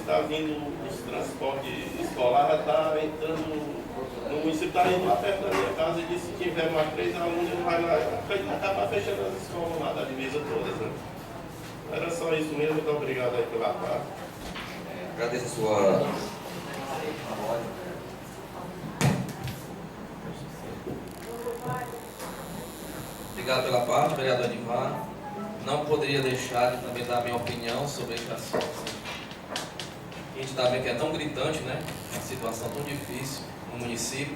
está vindo os transportes escolares, já está entrando no município, está indo lá perto da minha casa e disse que se tiver mais 3 alunos, ele vai lá e acaba fechando as escolas lá da divisa todas, né? Era só isso mesmo, muito obrigado aí pela parte. Agradeço a sua... Obrigado pela parte, vereador Edmar. Não poderia deixar de também dar minha opinião sobre este assunto. A gente está vendo que é tão gritante, né? Uma situação tão difícil no município.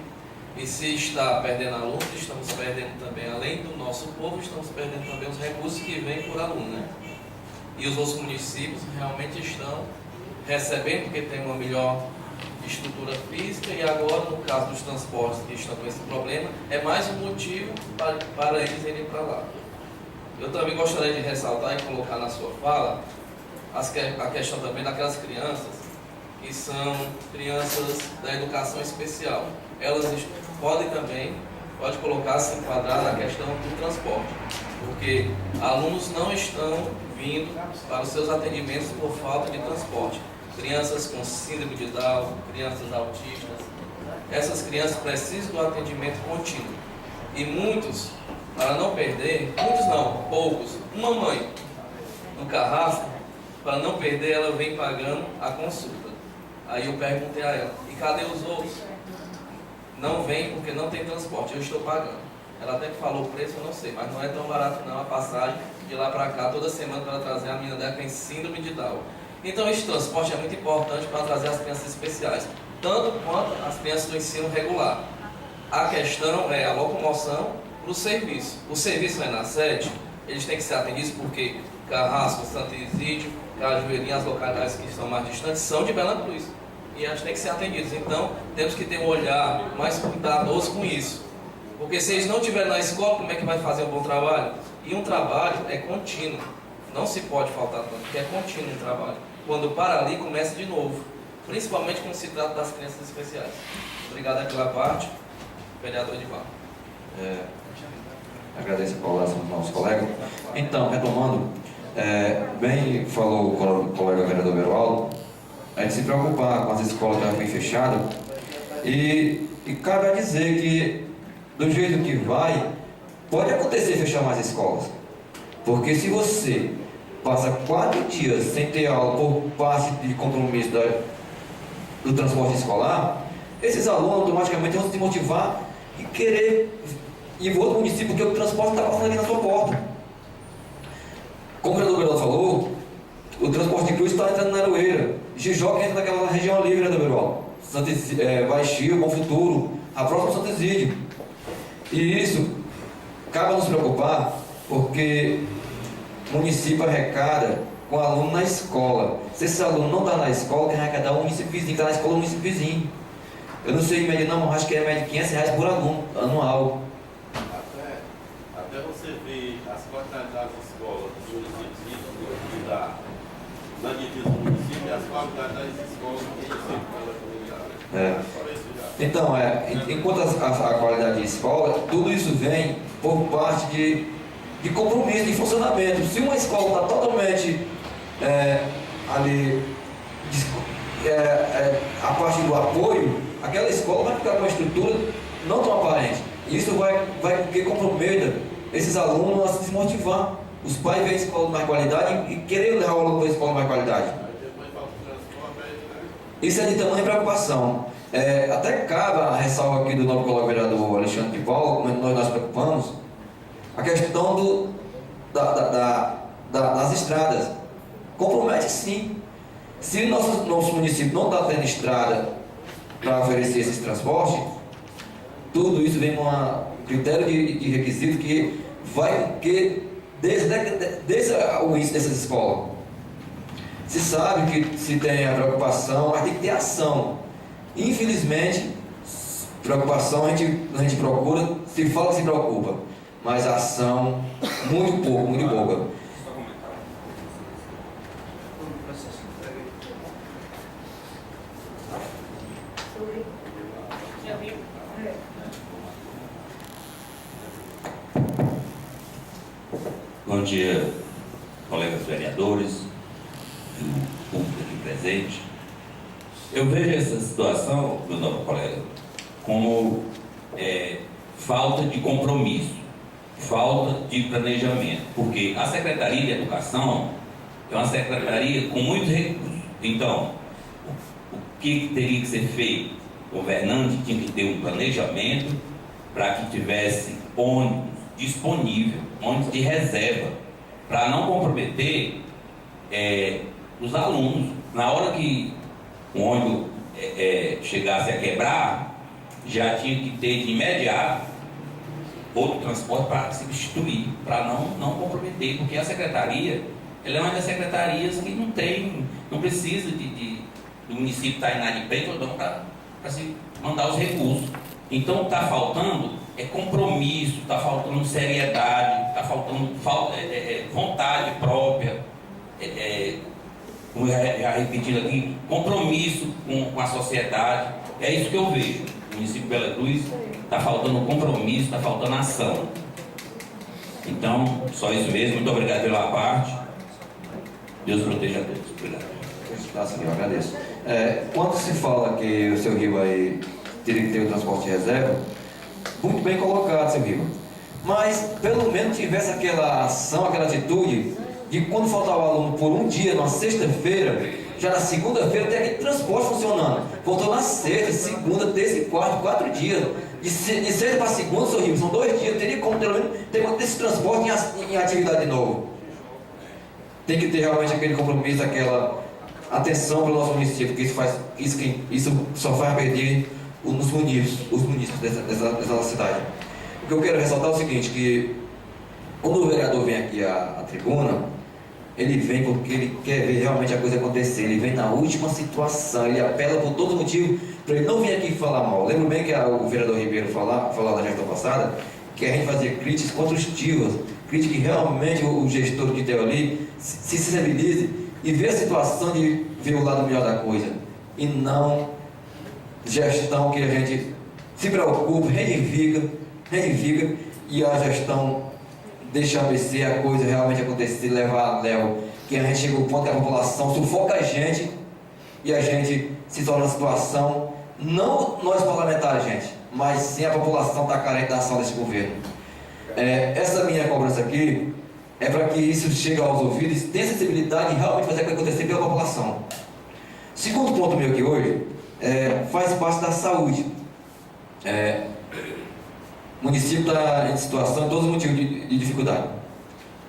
E se está perdendo alunos, estamos perdendo também, além do nosso povo, estamos perdendo também os recursos que vêm por aluno, né? E os outros municípios realmente estão recebendo, porque tem uma melhor estrutura física, e agora, no caso dos transportes que estão com esse problema, é mais um motivo para eles irem para lá. Eu também gostaria de ressaltar e colocar na sua fala a questão também daquelas crianças que são crianças da educação especial. Elas podem também, pode colocar, se enquadrar na questão do transporte, porque alunos não estão vindo para os seus atendimentos por falta de transporte. Crianças com síndrome de Down, crianças autistas, essas crianças precisam do atendimento contínuo. E muitos, para não perder, muitos não, poucos, uma mãe no carrasco, para não perder, ela vem pagando a consulta. Aí eu perguntei a ela, e cadê os outros? Não vem porque não tem transporte, eu estou pagando. Ela até que falou o preço, eu não sei, mas não é tão barato não a passagem de lá para cá, toda semana, para trazer a menina dela que tem síndrome de Down. Então esse transporte é muito importante para trazer as crianças especiais, tanto quanto as crianças do ensino regular. A questão é a locomoção para o serviço. O serviço é na sede, eles têm que ser atendidos porque Carrasco, Santo Isídio, Cajueirinha, as localidades que estão mais distantes, são de Bela Cruz. E eles têm que ser atendidos. Então, temos que ter um olhar mais cuidadoso com isso. Porque se eles não estiverem na escola, como é que vai fazer um bom trabalho? E um trabalho é contínuo. Não se pode faltar tanto, porque é contínuo o trabalho. Quando para ali, começa de novo. Principalmente quando se trata das crianças especiais. Obrigado pela parte. Vereador Edivar. Agradeço a colaboração dos nossos colegas. Então, retomando, bem falou o colega vereador Berualdo, a gente se preocupar com as escolas que estão bem fechadas, e cabe a dizer que, do jeito que vai, pode acontecer fechar mais escolas. Porque se você passa 4 dias sem ter aula por parte de compromisso do transporte escolar, esses alunos automaticamente vão se motivar e querer ir para outro município, porque o transporte está passando ali na sua porta. Como o vereador Berualdo falou, o transporte de Cruz está entrando na Aroeira, Jijoca entra naquela região ali, vereador Berualdo, Baixio, Bom Futuro, a próxima Santo Isídio. E isso cabe nos preocupar, porque o município arrecada com o aluno na escola. Se esse aluno não está na escola, tem que arrecadar o município vizinho, que está na escola do município vizinho. Eu não sei em média não, acho que é média de R$500 por aluno, anual. Até você ver as qualidades das escolas dos municípios e na divisa do município e as qualidades das escolas do município pela comunidade. Então, enquanto a qualidade de escola, tudo isso vem por parte de compromisso, de funcionamento. Se uma escola está totalmente ali, a parte do apoio, aquela escola vai ficar com uma estrutura não tão aparente. Isso vai que comprometa esses alunos a se desmotivar. Os pais veem a escola de mais qualidade e querer levar o aluno para a escola de mais qualidade. Isso é de tamanha preocupação. Até cabe a ressalva aqui do novo colega vereador Alexandre de Paula, como nós preocupamos, a questão das estradas. Compromete sim. Se nosso município não está tendo estrada para oferecer esses transportes, tudo isso vem com um critério de requisito que vai desde o início dessas escolas. Se sabe que se tem a preocupação, mas tem que ter ação. Infelizmente, preocupação a gente procura, se fala que se preocupa, mas ação muito pouca. Bom dia, colegas vereadores, do público aqui presente. Eu vejo essa situação, meu novo colega, como falta de compromisso, falta de planejamento, porque a Secretaria de Educação é uma secretaria com muitos recursos. Então, o que teria que ser feito? O governante tinha que ter um planejamento para que tivesse ônibus disponível, ônibus de reserva, para não comprometer os alunos. Na hora que o ônibus chegasse a quebrar, já tinha que ter de imediato outro transporte para substituir, para não comprometer, porque a secretaria, ela é uma das secretarias que não precisa do município estar inadimplente ou não para se mandar os recursos. Então está faltando compromisso, está faltando seriedade, está faltando vontade própria, como já repetindo aqui, compromisso com a sociedade. É isso que eu vejo. O município de Bela Cruz está faltando compromisso, está faltando ação. Então, só isso mesmo. Muito obrigado pela parte. Deus proteja a todos. Obrigado. Tá, senhor, eu agradeço. Quando se fala que o seu Riva aí teria que ter o transporte de reserva, muito bem colocado, seu Riva. Mas, pelo menos, tivesse aquela ação, aquela atitude de quando faltava o aluno por um dia, numa sexta-feira, já na segunda-feira tem aquele transporte funcionando. Voltou na sexta, segunda, terça e quarta, 4 dias. De sexta para segunda, seu Riva, são 2 dias. Teria como, pelo menos, ter esse transporte em atividade de novo. Tem que ter realmente aquele compromisso, aquela atenção para o nosso município, porque isso só faz perder os municípios dessa cidade. O que eu quero ressaltar é o seguinte, que quando o vereador vem aqui à tribuna, ele vem porque ele quer ver realmente a coisa acontecer, ele vem na última situação, ele apela por todo motivo para ele não vir aqui falar mal. Lembro bem que o vereador Ribeiro falou na gestão passada que a gente fazia críticas construtivas, críticas que realmente o gestor que teve ali se sensibilize e ver a situação de ver o lado melhor da coisa, e não gestão que a gente se preocupa, reivindica e a gestão deixa acontecer a coisa realmente acontecer, levar a léu, que a gente chega ao ponto que a população sufoca a gente e a gente se torna uma situação, não nós parlamentares, gente, mas sim a população está carente da ação desse governo. Essa minha cobrança aqui é para que isso chegue aos ouvidos, tenha sensibilidade e realmente fazer o que acontecer pela população. Segundo ponto meu aqui hoje, faz parte da saúde. O município está em situação, em todos os motivos de dificuldade.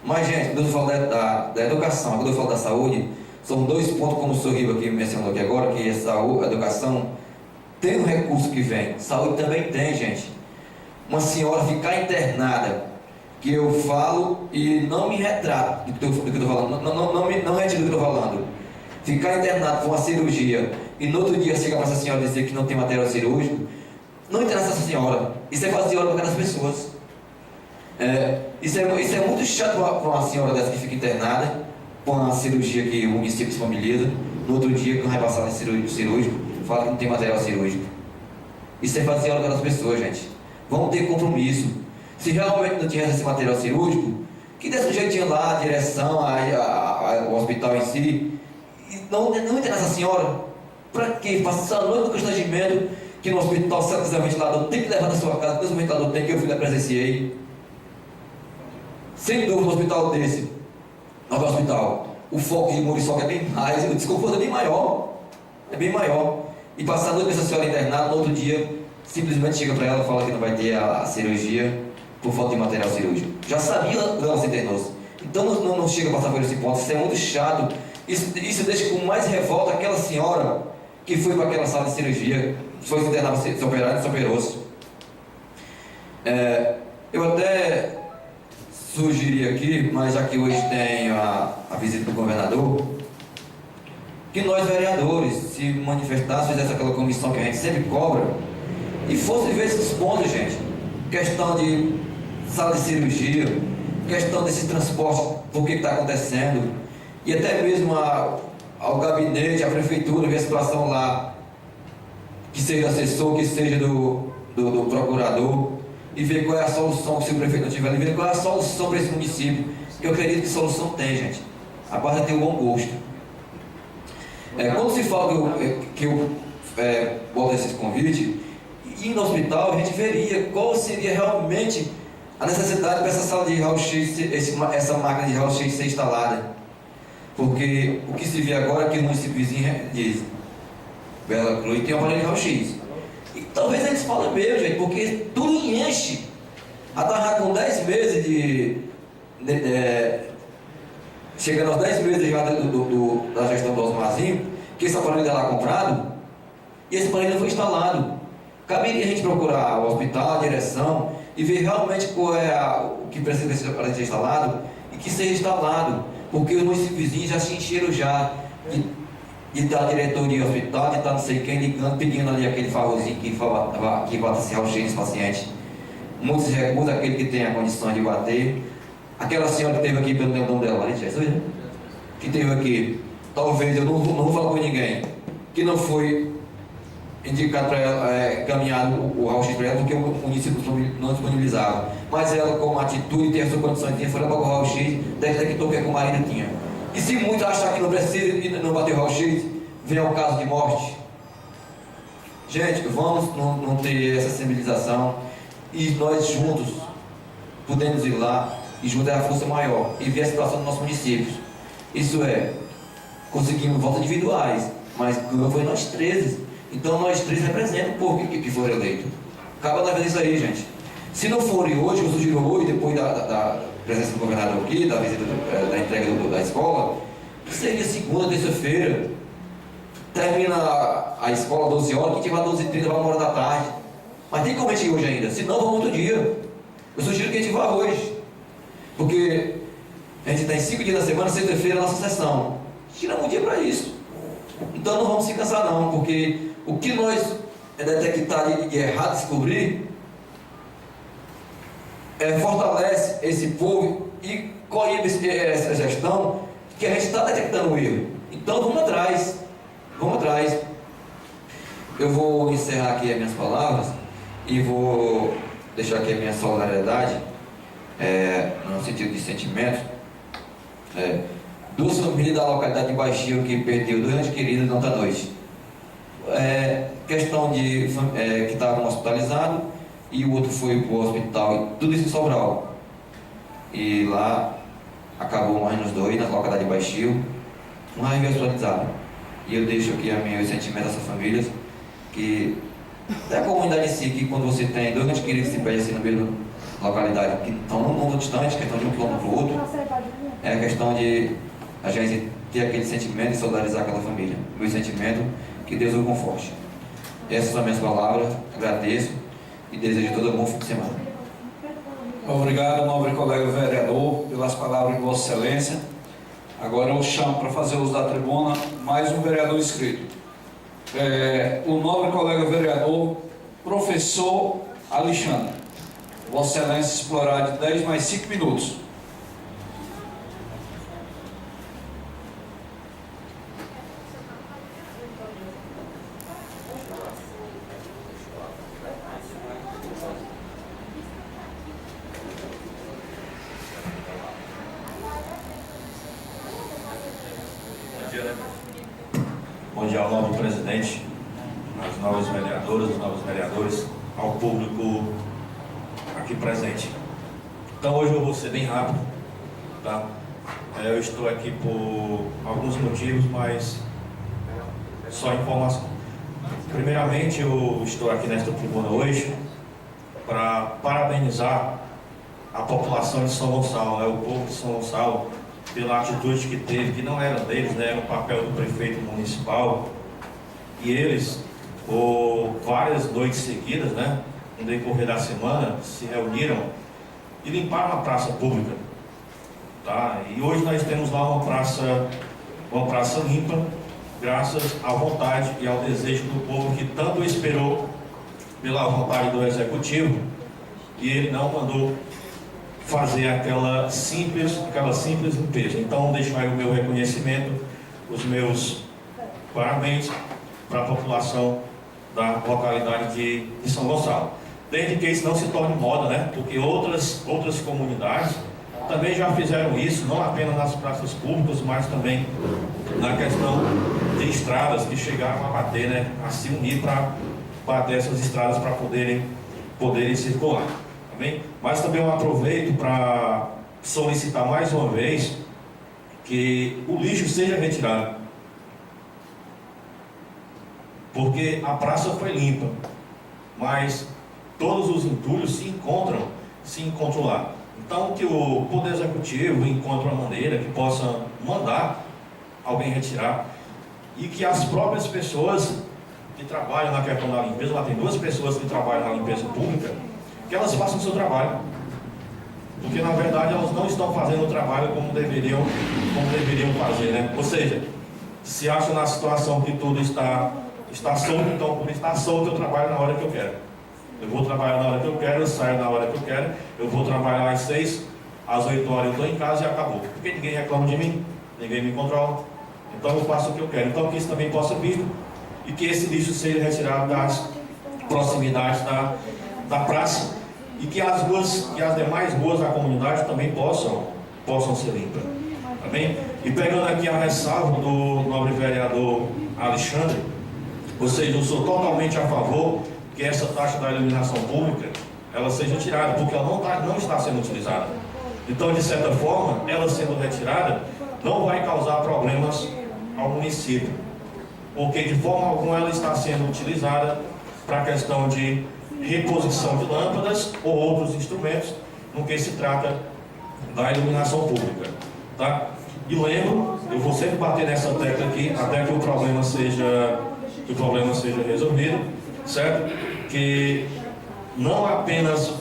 Mas, gente, quando eu falo da educação, quando eu falo da saúde, são 2 pontos, como o senhor Riva aqui mencionou aqui agora, que a educação tem um recurso que vem. Saúde também tem, gente. Uma senhora ficar internada, que eu falo e não me retrato do que eu estou falando, não retiro do que eu estou falando. Ficar internado com uma cirurgia e no outro dia chegar para essa senhora dizer que não tem material cirúrgico, não interessa essa senhora. Isso é fazer hora para aquelas pessoas. Isso é muito chato para uma senhora dessa que fica internada com uma cirurgia que o município disponibiliza. No outro dia, que não vai passar no cirúrgico, fala que não tem material cirúrgico. Isso é fazer hora para aquelas pessoas, gente. Vamos ter compromisso. Se realmente não tivesse esse material cirúrgico, que desse um jeitinho lá, a direção, o hospital em si, e não interessa a senhora. Para que passar a noite no constrangimento que no hospital, se ela quiser ventilador, tem que levar da sua casa, mesmo ventilador tem, que eu fui lá presenciei. Sem dúvida, no hospital desse, no hospital, o foco de muriçoca é bem mais, o desconforto é bem maior. É bem maior. E passar a noite com essa senhora internada, no outro dia, simplesmente chega para ela e fala que não vai ter a cirurgia por falta de material cirúrgico. Já sabia quando ela se internou. Então não chega a passar por esse ponto. Isso é muito chato. Isso deixa com mais revolta aquela senhora que foi para aquela sala de cirurgia, foi se internar para se operar e se operou-se. Eu até sugeri aqui, mas já que hoje tem a visita do governador, que nós vereadores se manifestassem, fizesse aquela comissão que a gente sempre cobra e fosse ver esses pontos, gente. Questão de sala de cirurgia, questão desse transporte, por que está acontecendo, e até mesmo ao gabinete, à prefeitura, ver a situação lá, que seja assessor, que seja do procurador, e ver qual é a solução, se o prefeito não estiver ali, ver qual é a solução para esse município, que eu acredito que solução tem, gente. A base é ter um bom gosto. Quando se fala que eu boto esse convite, e no hospital a gente veria qual seria realmente a necessidade para essa sala de raio-x, essa máquina de raio-x ser instalada. Porque o que se vê agora é que o município vizinho diz: Bela Cruz tem uma aparelho de raio-x. E talvez eles falem mesmo, gente, porque tudo enche. A estava com 10 meses chegando aos 10 meses já da gestão do Osmarzinho, que esse aparelho está lá comprado, e esse aparelho não foi instalado. Caberia a gente procurar o hospital, a direção, e ver realmente qual é o que precisa desse aparelho ser instalado, e que seja instalado, porque os municípios vizinhos já se encheram já de estar diretoria do hospital, de estar não sei quem ligando, pedindo ali aquele favorzinho que bata esse raio-x nesse paciente. Muitos recusam aquele que tem a condição de bater. Aquela senhora que teve aqui, pelo nome dela, que teve aqui, talvez, eu não vou falar com ninguém, que não foi indicado para ela, caminhado o raio-x para ela, porque o município não disponibilizava. Mas ela, com atitude, tem a sua condição, tinha, foi lá para o raio-x, detectou que o marido tinha. E se muitos achar que não precisa e não bater o raio-x, vem ao caso de morte. Gente, vamos não ter essa sensibilização, e nós juntos podemos ir lá, e juntos é a força maior, e ver a situação dos nossos municípios. Isso é, conseguimos votos individuais, mas ganhou foi nós 13. Então nós 13 representam o povo que for eleito. Acaba da vez isso aí, gente. Se não forem hoje, eu sugiro hoje, depois da presença do governador aqui, da visita da entrega da escola, que seria segunda, terça-feira. Termina a escola 12 horas, quem tiver 12h30 vai 1h da tarde. Mas tem como a gente ir hoje ainda, senão vamos outro dia. Eu sugiro que a gente vá hoje. Porque a gente tem 5 dias da semana, sexta-feira é a nossa sessão. Tiramos um dia para isso. Então não vamos se cansar não, porque o que nós detectar de errado, descobrir, fortalece esse povo e coíbe essa gestão que a gente está detectando o erro. Então vamos atrás. Vamos atrás. Eu vou encerrar aqui as minhas palavras e vou deixar aqui a minha solidariedade, no sentido de sentimento. Duas famílias da localidade de Baixio que perdeu 2 entes queridos ontem à noite. Questão de que estavam hospitalizados e o outro foi para o hospital, tudo isso em Sobral. E lá acabou morrendo os 2 na localidade de Baixio, um raiva hospitalizado. E eu deixo aqui meus sentimentos dessas famílias, que é a comunidade em si, que quando você tem 2 entes queridos que se perdem assim na mesma localidade, que estão num mundo distante, que estão de um quilômetro para o outro, é a questão de a gente ter aquele sentimento e solidarizar aquela família. Meu sentimento, que Deus o conforte. Essas são as minhas palavras, agradeço e desejo a todo mundo um fim de semana. Obrigado, nobre colega vereador, pelas palavras de Vossa Excelência. Agora eu chamo para fazer uso da tribuna mais um vereador inscrito. O nobre colega vereador, professor Alexandre. Vossa Excelência explorar de 10 mais 5 minutos. Bom dia ao novo presidente, às novas vereadoras, aos novos vereadores, ao público aqui presente. Então hoje eu vou ser bem rápido, tá? Eu estou aqui por alguns motivos, mas só informação. Primeiramente, eu estou aqui nesta tribuna hoje para parabenizar a população de São Gonçalo, o povo de São Gonçalo, pela atitude que teve, que não era deles, né, era o papel do prefeito municipal, e eles, por várias noites seguidas, né, no decorrer da semana, se reuniram e limparam a praça pública, tá? E hoje nós temos lá uma praça limpa, graças à vontade e ao desejo do povo que tanto esperou pela vontade do executivo, e ele não mandou fazer aquela simples limpeza. Então deixo aí o meu reconhecimento, os meus parabéns para a população da localidade de São Gonçalo. Desde que isso não se torne moda, né? Porque outras comunidades também já fizeram isso, não apenas nas praças públicas, mas também na questão de estradas, que chegaram a bater, né, a se unir para bater essas estradas para poderem circular. Também. Mas também eu aproveito para solicitar mais uma vez que o lixo seja retirado, porque a praça foi limpa, mas todos os entulhos se encontram lá. Então que o Poder Executivo encontre uma maneira que possa mandar alguém retirar, e que as próprias pessoas que trabalham na questão da limpeza, lá tem 2 pessoas que trabalham na limpeza pública, que elas façam o seu trabalho, porque na verdade elas não estão fazendo o trabalho como deveriam fazer, né? Ou seja, se acham na situação que tudo está solto, então por estar solto eu trabalho na hora que eu quero. Eu vou trabalhar na hora que eu quero, eu saio na hora que eu quero, eu vou trabalhar às 6, às 8 horas eu estou em casa e acabou. Porque ninguém reclama de mim, ninguém me controla, então eu faço o que eu quero. Então que isso também possa vir e que esse lixo seja retirado das proximidades da praça, e que as ruas, que as demais ruas da comunidade também possam ser limpas. Tá bem? E pegando aqui a ressalva do nobre vereador Alexandre, ou seja, eu sou totalmente a favor que essa taxa da iluminação pública ela seja tirada, porque ela não está sendo utilizada. Então, de certa forma, ela sendo retirada não vai causar problemas ao município, porque de forma alguma ela está sendo utilizada para a questão de reposição de lâmpadas ou outros instrumentos no que se trata da iluminação pública, tá? E lembro, eu vou sempre bater nessa tecla aqui até que o problema seja resolvido, certo? Que não apenas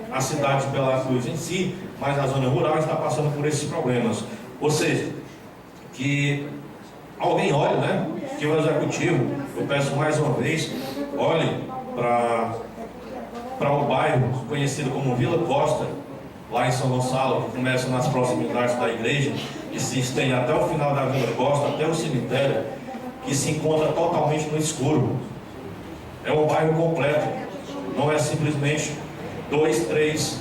a cidade de Bela Cruz em si, mas a zona rural está passando por esses problemas. Ou seja, que alguém olhe, né? Que o executivo, eu peço mais uma vez, olhe para o bairro conhecido como Vila Costa, lá em São Gonçalo, que começa nas proximidades da igreja e se estende até o final da Vila Costa, até o cemitério, que se encontra totalmente no escuro. É um bairro completo, não é simplesmente 2, 3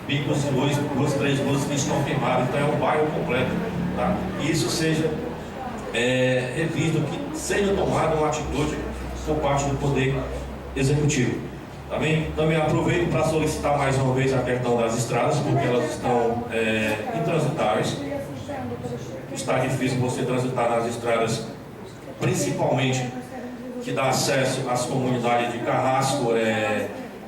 bicos de luz, 2, 3 luzes que estão queimadas, então é um bairro completo, tá? E isso seja revisto, que seja tomada uma atitude por parte do Poder Executivo. Também aproveito para solicitar mais uma vez a questão das estradas, porque elas estão intransitáveis. Está difícil você transitar nas estradas, principalmente que dá acesso às comunidades de Carrasco,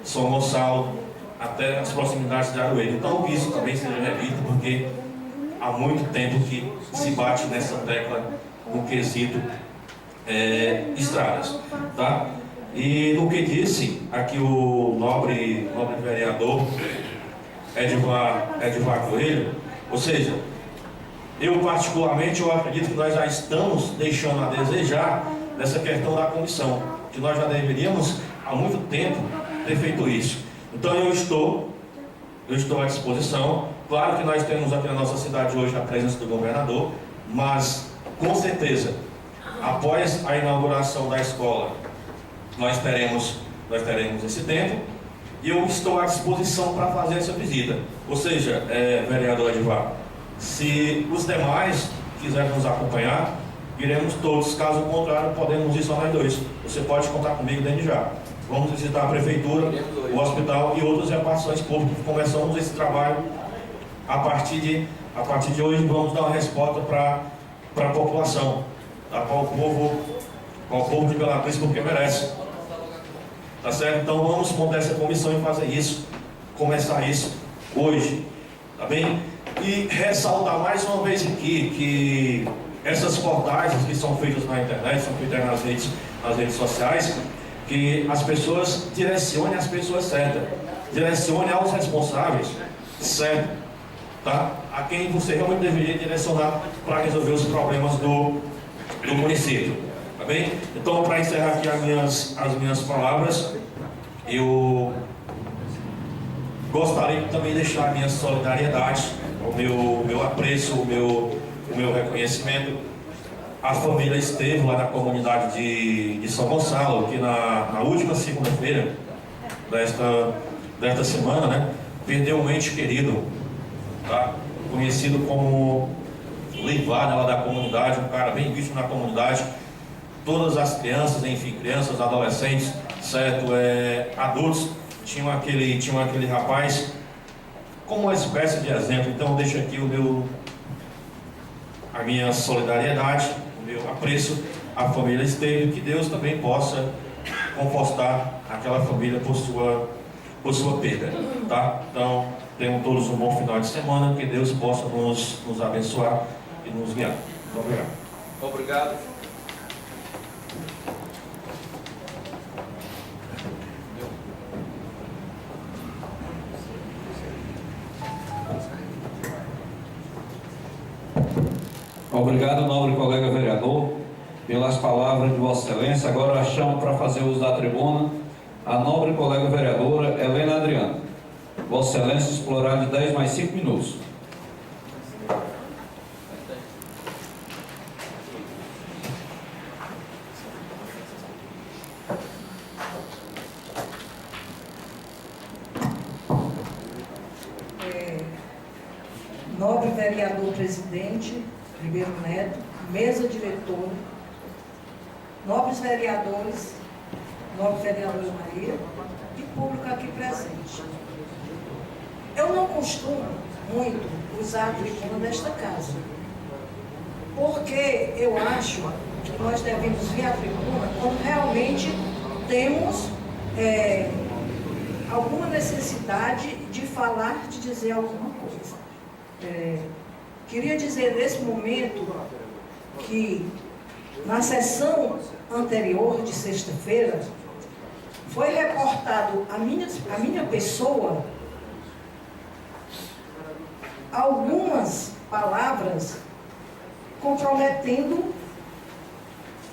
São Gonçalo, até as proximidades de Aroeira. Então que isso também seja revisto, porque há muito tempo que se bate nessa tecla no quesito estradas, tá? E no que disse aqui o nobre vereador Edivar Coelho, ou seja, eu particularmente eu acredito que nós já estamos deixando a desejar nessa questão da comissão, que nós já deveríamos há muito tempo ter feito isso. Então eu estou à disposição. Claro que nós temos aqui na nossa cidade hoje a presença do governador, mas com certeza, após a inauguração da escola, nós teremos esse tempo, e eu estou à disposição para fazer essa visita. Ou seja, vereador Edivar, se os demais quiserem nos acompanhar, iremos todos. Caso contrário, podemos ir só nós 2. Você pode contar comigo desde já. Vamos visitar a prefeitura, o hospital e outras repartições públicas. Começamos esse trabalho a partir de hoje. Vamos dar uma resposta para a população, tá? Para o povo de Bela Cruz, porque merece. Tá certo? Então vamos montar essa comissão e fazer isso, começar isso hoje, tá bem? E ressaltar mais uma vez aqui que essas portagens que são feitas na internet, são feitas nas redes sociais, que as pessoas direcionem as pessoas certas, direcionem aos responsáveis certo, tá? A quem você realmente deveria direcionar para resolver os problemas do município. Tá bem? Então, para encerrar aqui as minhas palavras, eu gostaria de também deixar a minha solidariedade, o meu apreço, o meu reconhecimento à família Estevam, lá da comunidade de São Gonçalo, que na última segunda-feira desta semana, né, perdeu um ente querido, tá? conhecido como Leivado, lá da comunidade, um cara bem visto na comunidade. Todas as crianças, enfim, crianças, adolescentes, certo, adultos, tinham aquele rapaz como uma espécie de exemplo. Então eu deixo aqui a minha solidariedade, o meu apreço à família Esteves, que Deus também possa confortar aquela família por sua perda, tá? Então, tenham todos um bom final de semana, que Deus possa nos abençoar e nos guiar. Muito obrigado. Obrigado. Obrigado, nobre colega vereador, pelas palavras de Vossa Excelência. Agora eu chamo para fazer uso da tribuna a nobre colega vereadora Helena Adriana. Vossa Excelência explorar de 10 mais 5 minutos. Nobre vereador presidente, Ribeiro Neto, mesa diretora, nobres vereadores, nobre vereadora Maria e público aqui presente. Eu não costumo muito usar a tribuna desta casa, porque eu acho que nós devemos vir à tribuna quando realmente temos alguma necessidade de falar, de dizer alguma coisa. Queria dizer nesse momento que na sessão anterior de sexta-feira foi reportado a minha pessoa algumas palavras comprometendo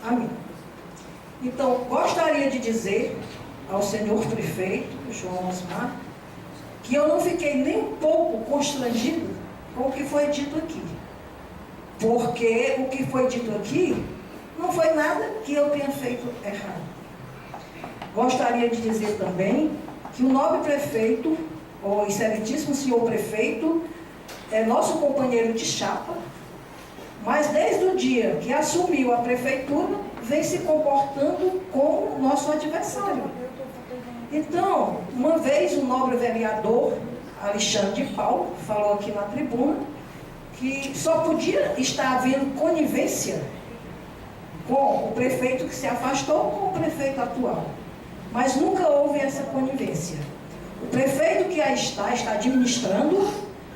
a mim. Então, gostaria de dizer ao senhor prefeito, João Osmar, que eu não fiquei nem um pouco constrangido com o que foi dito aqui. Porque o que foi dito aqui não foi nada que eu tenha feito errado. Gostaria de dizer também que o nobre prefeito, o excelentíssimo senhor prefeito, é nosso companheiro de chapa, mas desde o dia que assumiu a prefeitura, vem se comportando como nosso adversário. Então, uma vez o nobre vereador Alexandre de Paulo falou aqui na tribuna que só podia estar havendo conivência com o prefeito que se afastou com o prefeito atual. Mas nunca houve essa conivência. O prefeito que aí está administrando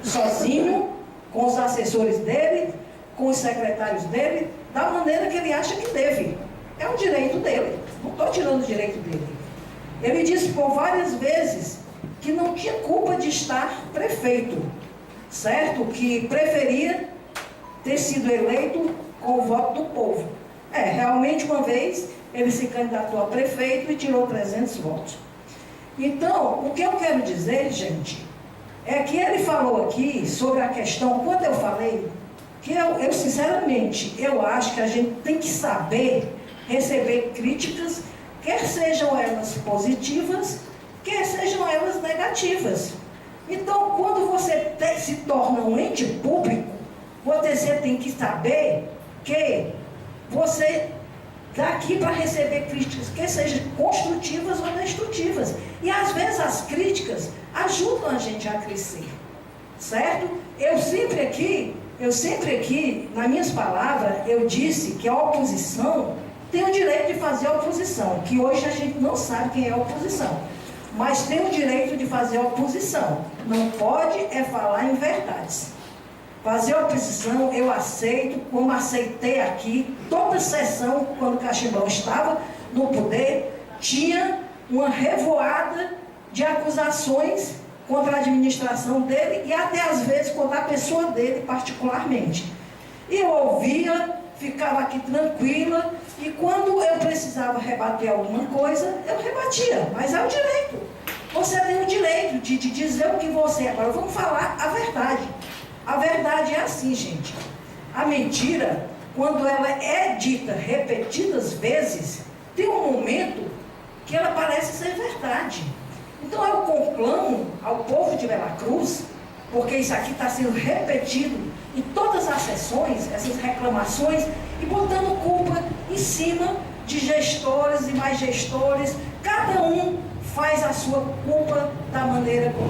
sozinho, com os assessores dele, com os secretários dele, da maneira que ele acha que deve. É um direito dele, não estou tirando o direito dele. Ele disse por várias vezes que não tinha culpa de estar prefeito, certo? Que preferia ter sido eleito com o voto do povo. Realmente uma vez ele se candidatou a prefeito e tirou 300 votos. Então, o que eu quero dizer, gente, é que ele falou aqui sobre a questão, quando eu falei, que eu sinceramente, eu acho que a gente tem que saber receber críticas, quer sejam elas positivas, quer sejam elas negativas. Então, quando você se torna um ente público, você tem que saber que você está aqui para receber críticas, que sejam construtivas ou destrutivas. E às vezes as críticas ajudam a gente a crescer, certo? Eu sempre aqui, nas minhas palavras, eu disse que a oposição tem o direito de fazer a oposição, que hoje a gente não sabe quem é a oposição, mas tem o direito de fazer a oposição. Não pode falar em verdades. Fazer a oposição eu aceito, como aceitei aqui, toda sessão, quando o Cachimbão estava no poder, tinha uma revoada de acusações contra a administração dele e até às vezes contra a pessoa dele particularmente. E eu ouvia, ficava aqui tranquila, e quando eu precisava rebater alguma coisa, eu rebatia, mas é o direito. Você tem o direito de dizer o que você... Agora vamos falar a verdade. A verdade é assim, gente. A mentira, quando ela é dita repetidas vezes, tem um momento que ela parece ser verdade. Então eu conclamo ao povo de Veracruz porque isso aqui está sendo repetido em todas as sessões, essas reclamações, e botando culpa em cima de gestores e mais gestores. Cada um faz a sua culpa da maneira como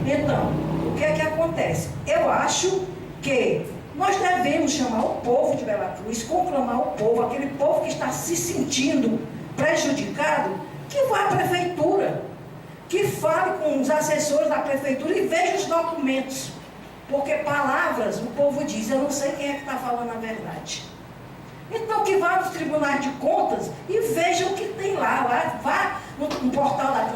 quer. Então, o que é que acontece? Eu acho que nós devemos chamar o povo de Bela Cruz, conclamar o povo, aquele povo que está se sentindo prejudicado, que vá à prefeitura, que fale com os assessores da prefeitura e veja os documentos. Porque palavras, o povo diz, eu não sei quem é que está falando a verdade. Então que vá nos tribunais de contas e veja o que tem lá. Vá no portal da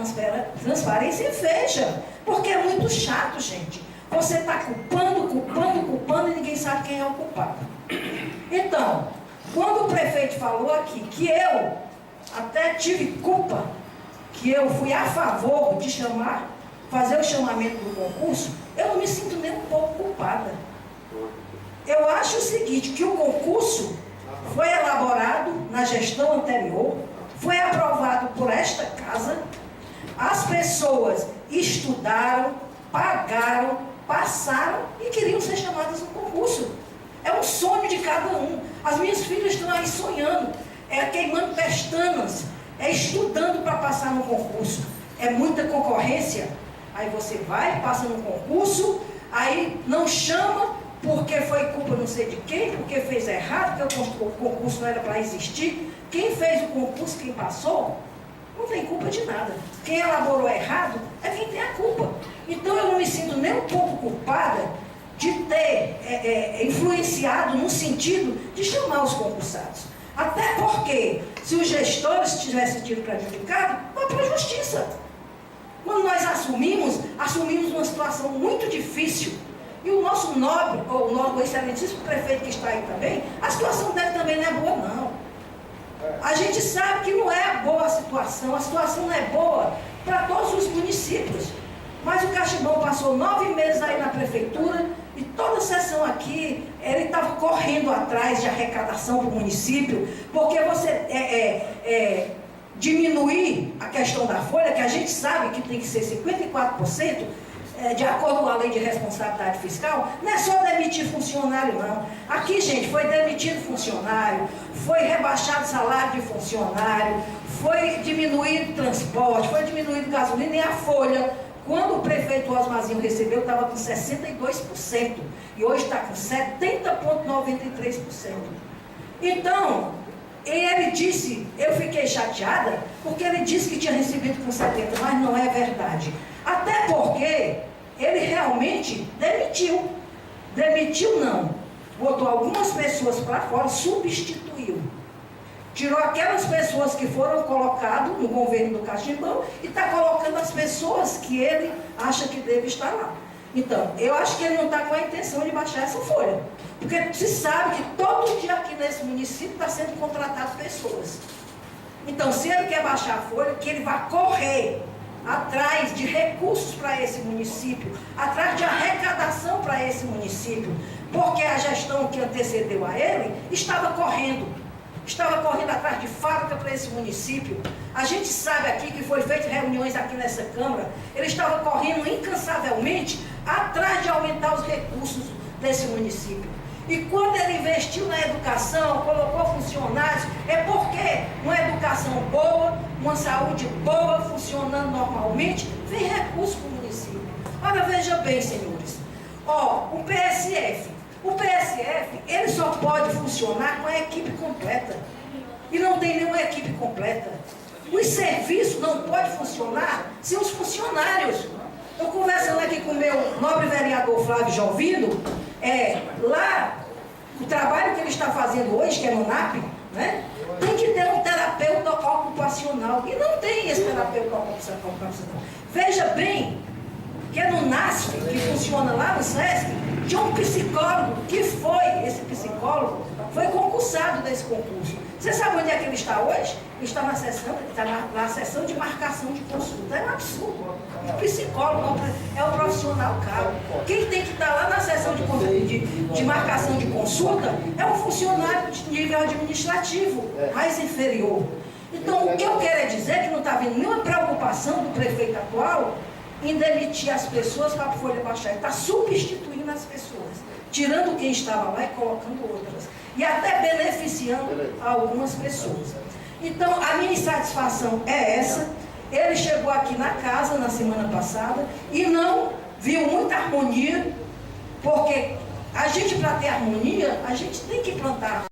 transparência e veja. Porque é muito chato, gente. Você está culpando e ninguém sabe quem é o culpado. Então, quando o prefeito falou aqui que eu até tive culpa, que eu fui a favor de fazer o chamamento do concurso, eu não me sinto nem um pouco culpada. Eu acho o seguinte, que o concurso foi elaborado na gestão anterior, foi aprovado por esta casa, as pessoas estudaram, pagaram, passaram e queriam ser chamadas no concurso. É um sonho de cada um. As minhas filhas estão aí sonhando, queimando pestanas, estudando para passar no concurso. É muita concorrência. Aí você vai, passa no concurso, aí não chama porque foi culpa não sei de quem, porque fez errado, porque o concurso não era para existir. Quem fez o concurso, quem passou, não tem culpa de nada. Quem elaborou errado é quem tem a culpa. Então eu não me sinto nem um pouco culpada de ter influenciado no sentido de chamar os concursados. Até porque, se os gestores tivessem sido prejudicados, vai para a justiça. Quando nós assumimos uma situação muito difícil. E o nosso nobre, ou o nosso excelentíssimo prefeito que está aí também, a situação dele também não é boa, não. A gente sabe que não é boa a situação não é boa para todos os municípios. Mas o Caxibão passou 9 meses aí na prefeitura e toda sessão aqui, ele estava correndo atrás de arrecadação para o município, porque você diminuir a questão da folha, que a gente sabe que tem que ser 54%, de acordo com a lei de responsabilidade fiscal, não é só demitir funcionário, não. Aqui, gente, foi demitido funcionário, foi rebaixado salário de funcionário, foi diminuído transporte, foi diminuído gasolina e a folha. Quando o prefeito Osmarzinho recebeu, estava com 62%, e hoje está com 70,93%. Então, ele disse, eu fiquei chateada, porque ele disse que tinha recebido com 70%, mas não é verdade. Até porque ele realmente demitiu. Demitiu não. Botou algumas pessoas para fora, substituiu. Tirou aquelas pessoas que foram colocadas no governo do Caxibão e está colocando as pessoas que ele acha que deve estar lá. Então, eu acho que ele não está com a intenção de baixar essa folha. Porque se sabe que todo dia aqui nesse município está sendo contratado pessoas. Então, se ele quer baixar a folha, que ele vá correr atrás de recursos para esse município, atrás de arrecadação para esse município, porque a gestão que antecedeu a ele estava correndo atrás de fábrica para esse município. A gente sabe aqui que foi feito reuniões aqui nessa Câmara, ele estava correndo incansavelmente atrás de aumentar os recursos desse município. E quando ele investiu na educação, colocou funcionários, é porque uma educação boa, uma saúde boa, funcionando normalmente, vem recurso para o município. Agora veja bem, senhores, o PSF, ele só pode funcionar com a equipe completa. E não tem nenhuma equipe completa. Os serviços não podem funcionar sem os funcionários. Eu conversando aqui com o meu nobre vereador Flávio Jovino, lá, o trabalho que ele está fazendo hoje, que é no NAP, né, tem que ter um terapeuta ocupacional. E não tem esse terapeuta ocupacional. Veja bem, que é no NASF, que funciona lá no SESC, tinha um psicólogo, esse psicólogo foi concursado desse concurso. Você sabe onde é que ele está hoje? Ele está na sessão de marcação de consulta. É um absurdo. O psicólogo é o profissional caro. Quem tem que estar lá na sessão de marcação de consulta é um funcionário de nível administrativo, mais inferior. Então, o que eu quero dizer é que não está havendo nenhuma preocupação do prefeito atual em demitir as pessoas para a Folha baixar. Ele está substituindo as pessoas, tirando quem estava lá e colocando outras. E até beneficiando algumas pessoas. Então, a minha insatisfação é essa. Ele chegou aqui na casa na semana passada e não viu muita harmonia, porque a gente, para ter harmonia, a gente tem que plantar